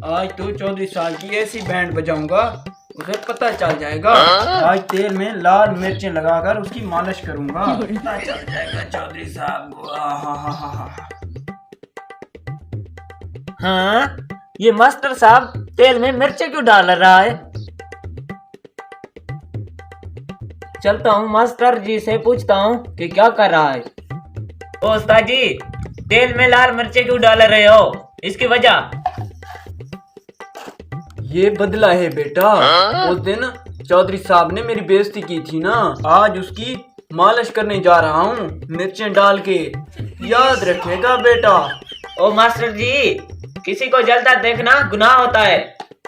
आज तो चौधरी साहब की ऐसी बैंड बजाऊंगा उसे पता चल जाएगा। आज तेल में लाल मिर्चें लगाकर उसकी मालिश करूंगा, पता चल जाएगा चौधरी साहब को। हाँ, ये मास्टर साहब तेल में मिर्चें क्यों डाल रहा है? चलता हूँ मास्टर जी से पूछता हूँ कि क्या कर रहा है। ओ उस्ताद जी, तेल में लाल मिर्चें क्यों डाल रहे हो? इसकी वजह? ये बदला है बेटा। उस दिन चौधरी साहब ने मेरी बेइज्जती की थी ना, आज उसकी मालिश करने जा रहा हूँ मिर्चें डाल के, याद रखेगा बेटा। ओ मास्टर जी, किसी को जलता देखना गुनाह होता है।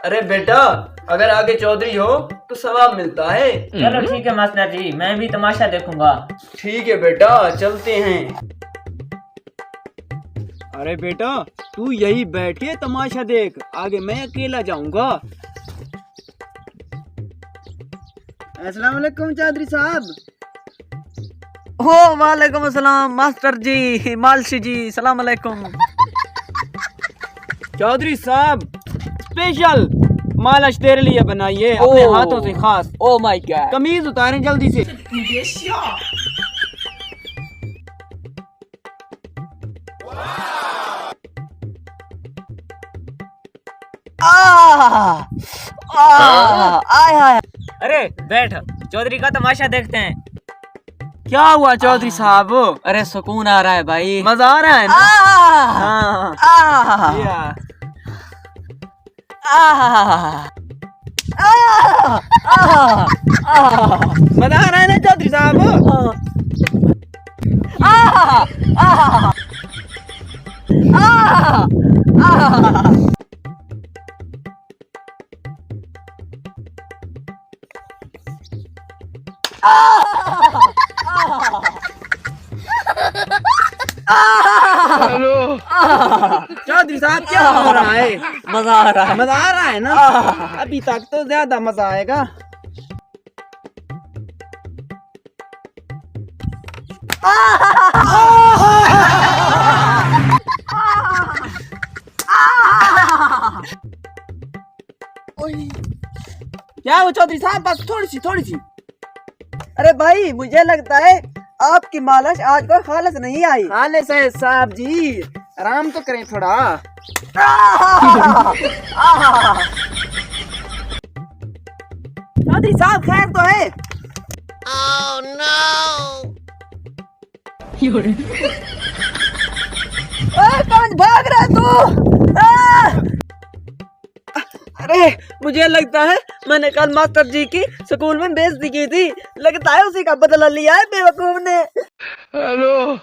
अरे बेटा, अगर आगे चौधरी हो तो सवाब मिलता है। चलो ठीक है मास्टर जी, मैं भी तमाशा देखूंगा। ठीक है बेटा, चलते हैं। अरे बेटा, तू यही बैठ के तमाशा देख, आगे मैं अकेला जाऊंगा। अस्सलाम वालेकुम चौधरी साहब। हो वालेकुम अस्सलाम मास्टर जी, मालशी जी, सलाम अलैकुम। चौधरी साहब स्पेशल मालिश तेरे लिए बनाइए अपने हाथों से खास। Oh my God. कमीज उतारें जल्दी से। आय अरे बैठ, चौधरी का तमाशा देखते हैं। क्या हुआ चौधरी साहब? अरे सुकून आ रहा है भाई, मजा आ रहा है ना? हाँ। या। मजा आ रहा है ना चौधरी साहब? हेलो चौधरी साहब, क्या हो रहा है? मजा आ रहा है। मजा आ रहा है ना? अभी तक तो ज्यादा मजा आएगा। क्या वो चौधरी साहब, बस थोड़ी सी। अरे भाई, मुझे लगता है आपकी मालिश आज को खालस नहीं आई। खालिस है साहब जी, आराम तो करें थोड़ा। चौधरी साहब खैर तो है? कौन भाग रहा है तू? अरे मुझे लगता है मैंने कल मास्टर जी की स्कूल में बेइज्जती की थी, लगता है उसी का बदला लिया है बेवकूफ ने। हेलो